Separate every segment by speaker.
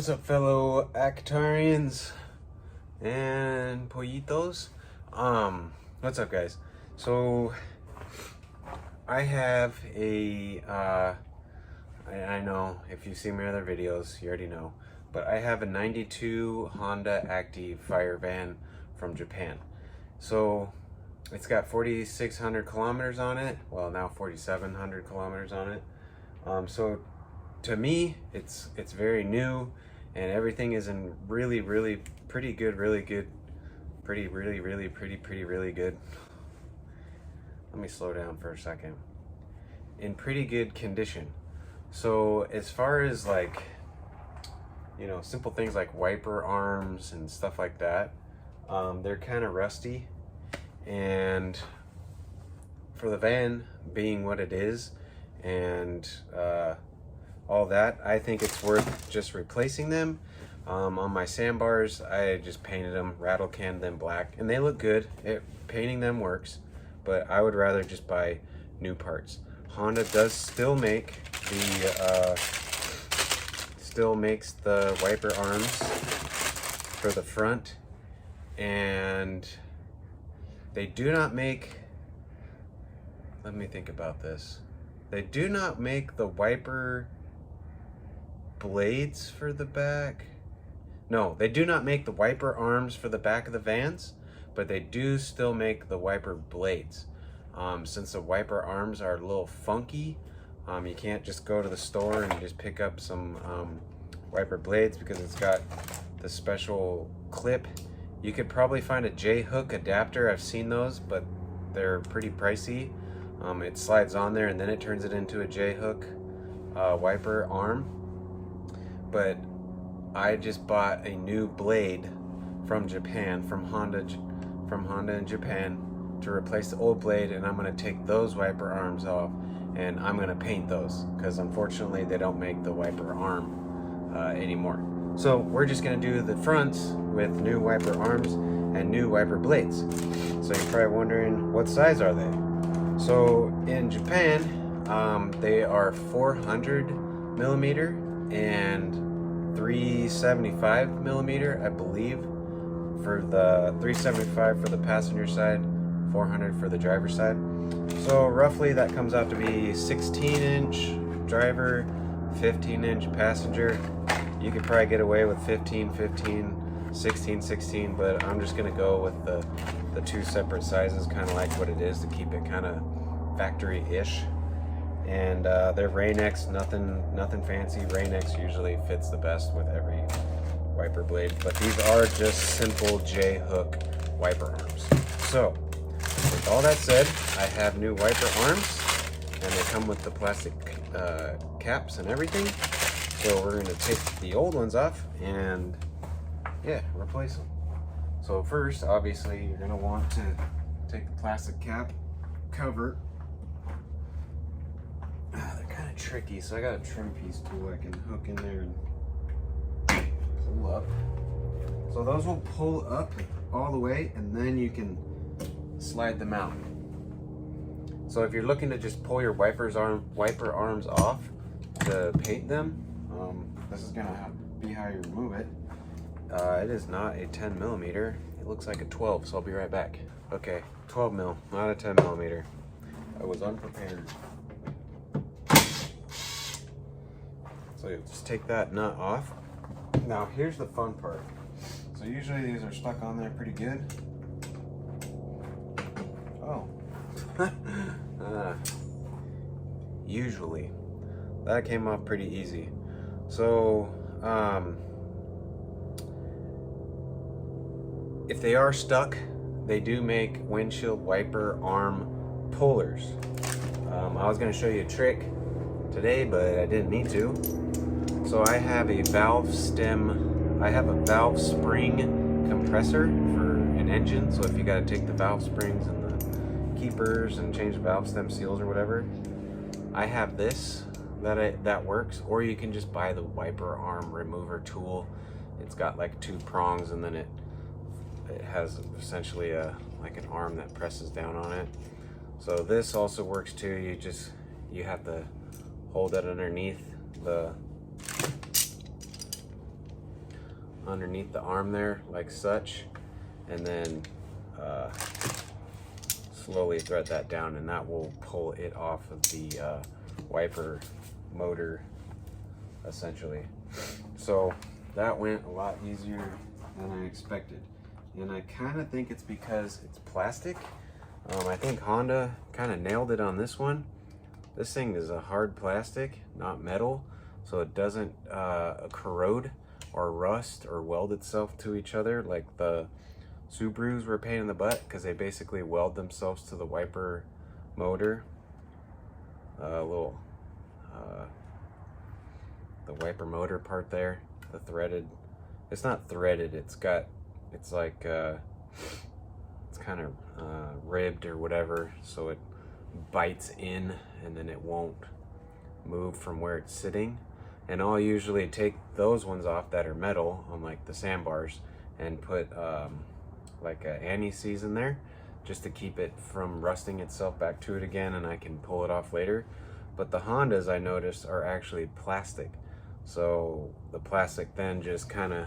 Speaker 1: What's up, fellow Actarians and pollitos? What's up, guys? So I have a I know if you've seen my other videos you already know, but I have a 92 Honda Acty fire van from Japan. So it's got 4,600 kilometers on it, well now 4,700 kilometers on it. So to me, it's very new, and everything is in really pretty good. Let me slow down for a second. In pretty good condition. So as far as, like, you know, simple things like wiper arms and stuff like that, they're kind of rusty, and for the van being what it is and all that, I think it's worth just replacing them. On my sandbars, I just painted them, rattle canned them black, and they look good. Painting them works, but I would rather just buy new parts. Honda does still make the makes the wiper arms for the front, and they do not make, let me think about this. They do not make the wiper blades for the back. No, they do not make the wiper arms for the back of the vans, but they do still make the wiper blades. Since the wiper arms are a little funky, you can't just go to the store and just pick up some wiper blades because it's got the special clip. You could probably find a J-hook adapter. I've seen those, but they're pretty pricey. It slides on there and then it turns it into a J-hook wiper arm. But I just bought a new blade from Japan, from Honda in Japan, to replace the old blade, and I'm going to take those wiper arms off and I'm going to paint those because unfortunately they don't make the wiper arm anymore. So we're just going to do the fronts with new wiper arms and new wiper blades. So you're probably wondering, what size are they? So in Japan, they are 400 millimeter and 375 millimeter, I believe, for the 375 for the passenger side, 400 for the driver's side. So roughly that comes out to be 16-inch driver, 15-inch passenger. You could probably get away with 15, 16, 16, but I'm just gonna go with the two separate sizes, kind of like what it is, to keep it kind of factory-ish. And they're Rain-X, nothing fancy. Rain-X usually fits the best with every wiper blade, but these are just simple J-hook wiper arms. So with all that said, I have new wiper arms, and they come with the plastic caps and everything. So we're gonna take the old ones off and, yeah, replace them. So first, obviously, you're gonna want to take the plastic cap cover. They're kind of tricky, so I got a trim piece tool I can hook in there and pull up. So those will pull up all the way, and then you can slide them out. So if you're looking to just pull your wiper arms off to paint them, this is gonna be how you remove it. It is not a 10 millimeter. It looks like a 12, so I'll be right back. Okay, 12 mil, not a 10 millimeter. I was unprepared. So you just take that nut off. Now here's the fun part. So usually these are stuck on there pretty good. Oh. Usually. That came off pretty easy. So, if they are stuck, they do make windshield wiper arm pullers. I was going to show you a trick today, but I didn't need to. So I have a valve spring compressor for an engine. So if you got to take the valve springs and the keepers and change the valve stem seals or whatever, I have this that works. Or you can just buy the wiper arm remover tool. It's got like 2 prongs, and then it has essentially like an arm that presses down on it. So this also works too. You have to hold it underneath the underneath the arm there, like such, and then slowly thread that down, and that will pull it off of the wiper motor, essentially. So that went a lot easier than I expected, and I kind of think it's because it's plastic. I think Honda kind of nailed it on this one. This thing is a hard plastic, not metal, so it doesn't corrode or rust or weld itself to each other like the Subarus were a pain in the butt, because they basically weld themselves to the wiper motor. The wiper motor part there, the threaded, it's not threaded, it's like it's kind of ribbed or whatever, so it bites in and then it won't move from where it's sitting. And I'll usually take those ones off that are metal on like the sandbars and put like a anti-seize in there just to keep it from rusting itself back to it again, and I can pull it off later. But the Hondas, I noticed, are actually plastic, so the plastic then just kind of,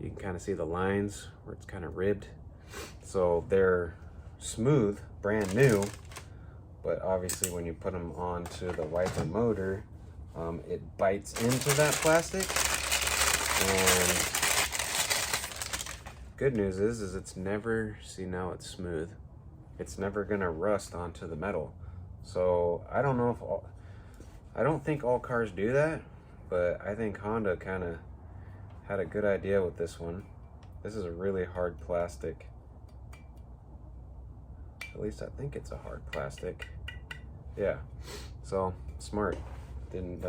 Speaker 1: you can kind of see the lines where it's kind of ribbed, so they're smooth, brand new, but obviously when you put them onto the wiper motor, it bites into that plastic. And good news is it's never, see now it's smooth, it's never gonna rust onto the metal. So I don't know if I don't think all cars do that, but I think Honda kind of had a good idea with this one. This is a really hard plastic. At least I think it's a hard plastic. Yeah, so smart. Didn't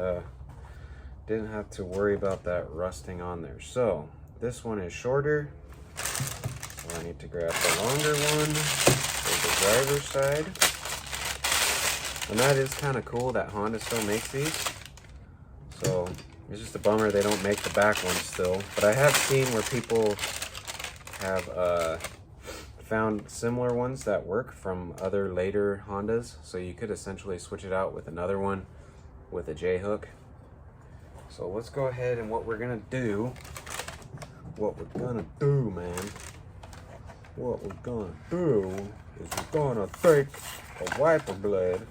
Speaker 1: have to worry about that rusting on there. So this one is shorter, so I need to grab the longer one for the driver's side. And that is kind of cool that Honda still makes these. So it's just a bummer they don't make the back one still. But I have seen where people have found similar ones that work from other later Hondas. So you could essentially switch it out with another one with a J-hook. So let's go ahead, and what we're gonna do, man, what we're gonna do is we're gonna take a wiper blade.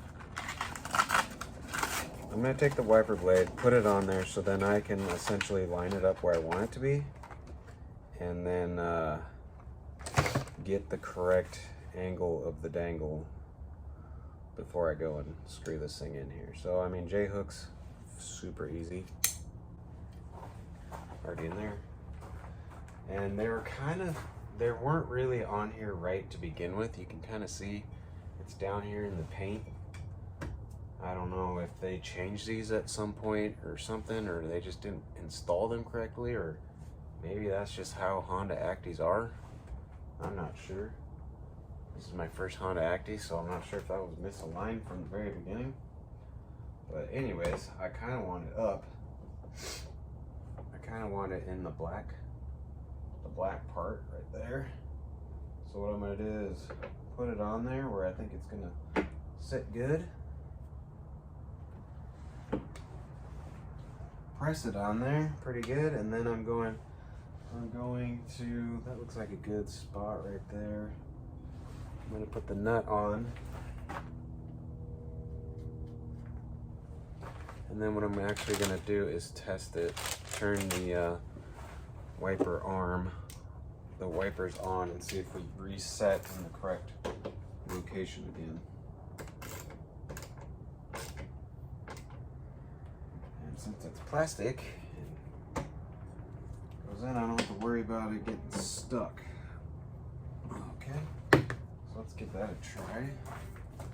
Speaker 1: I'm gonna take the wiper blade, put it on there, so then I can essentially line it up where I want it to be, and then get the correct angle of the dangle before I go and screw this thing in here. So I mean, J-hooks, super easy, already in there. And they weren't really on here right to begin with. You can kind of see it's down here in the paint. I don't know if they changed these at some point or something, or they just didn't install them correctly, or maybe that's just how Honda Actys are. I'm not sure. This is my first Honda Acty, so I'm not sure if that was misaligned from the very beginning. But anyways, I kind of want it up. I kind of want it in the black part right there. So what I'm gonna do is put it on there where I think it's gonna sit good. Press it on there pretty good, and then I'm going to, that looks like a good spot right there. I'm going to put the nut on, and then what I'm actually going to do is test it, turn the wiper arm, the wipers on, and see if we reset in the correct location again. Since it's plastic, it goes in, I don't have to worry about it getting stuck. Okay, so let's give that a try.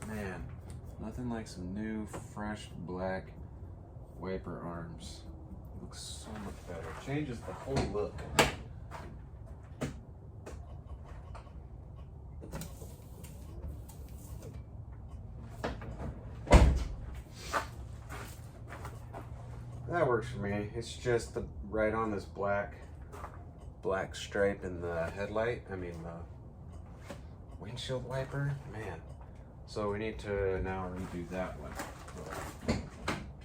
Speaker 1: Man, nothing like some new, fresh, black wiper arms. Looks so much better. Changes the whole look. That works for me. It's just right on this black stripe in the headlight. I mean the windshield wiper. Man. So we need to now redo that one.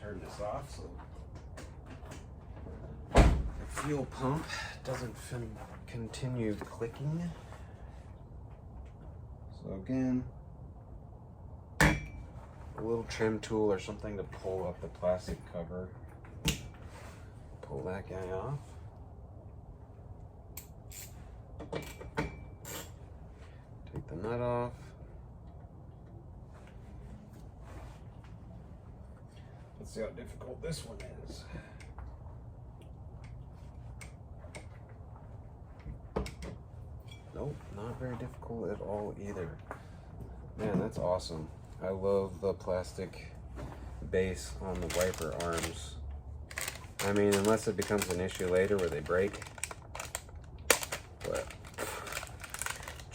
Speaker 1: Turn this off so it fuel pump doesn't continue clicking. So again, a little trim tool or something to pull up the plastic cover. Pull that guy off. Take the nut off. Let's see how difficult this one is. Nope, not very difficult at all either. Man, that's awesome. I love the plastic base on the wiper arms. I mean, unless it becomes an issue later where they break. But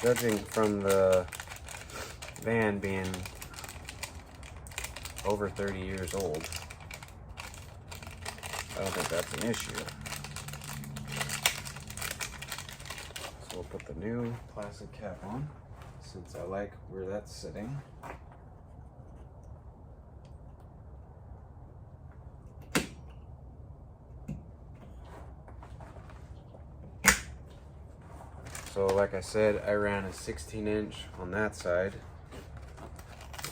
Speaker 1: judging from the van being over 30 years old, I don't think that's an issue. So we'll put the new plastic cap on, since I like where that's sitting. So like I said, I ran a 16-inch on that side,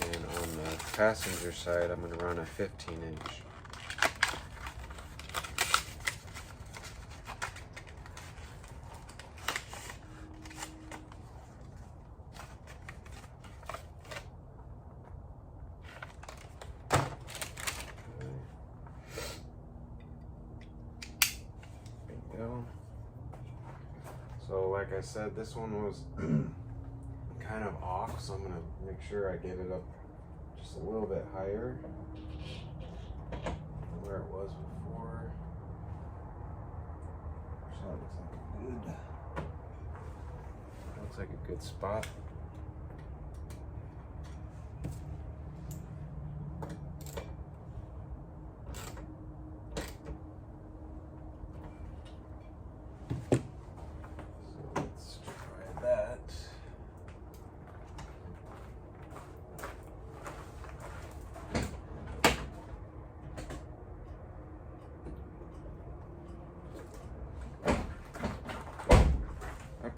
Speaker 1: and on the passenger side I'm going to run a 15-inch. So like I said, this one was kind of off, so I'm going to make sure I get it up just a little bit higher than where it was before. So that looks like a good spot.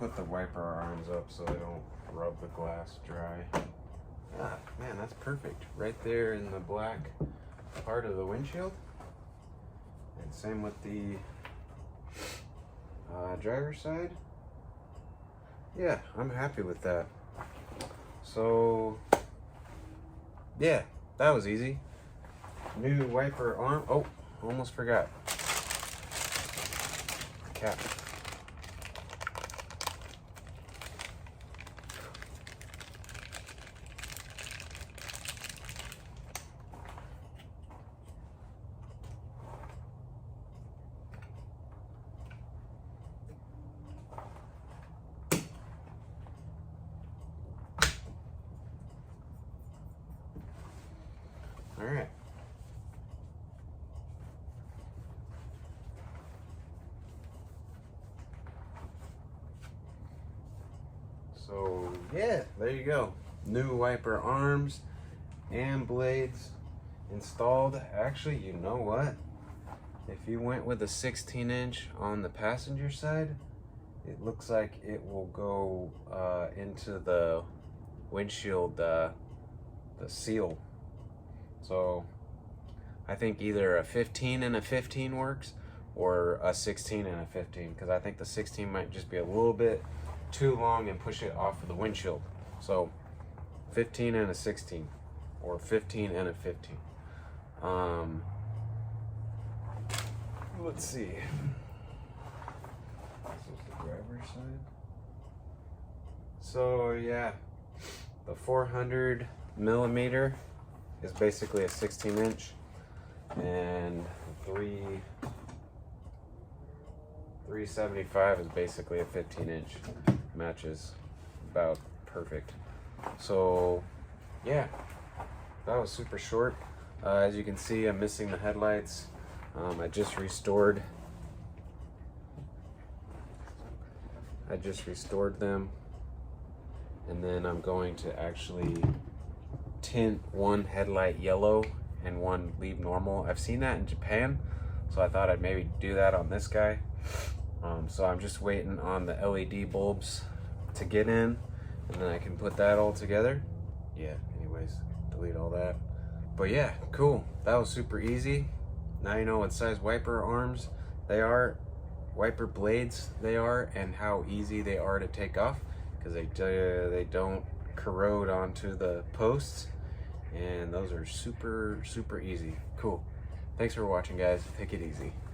Speaker 1: Put the wiper arms up so they don't rub the glass dry. Ah, man, that's perfect. Right there in the black part of the windshield. And same with the driver's side. Yeah, I'm happy with that. So, yeah, that was easy. New wiper arm. Oh, almost forgot. Cap. All right. So yeah, there you go. New wiper arms and blades installed. Actually, you know what? If you went with a 16-inch on the passenger side, it looks like it will go into the windshield, the seal. So I think either a 15 and a 15 works, or a 16 and a 15, because I think the 16 might just be a little bit too long and push it off of the windshield. So 15 and a 16, or 15 and a 15. Let's see. This is the driver's side. So yeah, the 400 millimeter is basically a 16-inch, and 375 is basically a 15-inch. Matches about perfect. So yeah, that was super short. As you can see, I'm missing the headlights. I just restored them, and then I'm going to actually tint one headlight yellow and one leave normal. I've seen that in Japan, so I thought I'd maybe do that on this guy. So I'm just waiting on the LED bulbs to get in, and then I can put that all together. Yeah, anyways, delete all that. But yeah, cool. That was super easy. Now you know what size wiper arms they are, wiper blades they are, and how easy they are to take off, because they don't corrode onto the posts, and those are super easy. Cool. Thanks for watching, guys. Take it easy.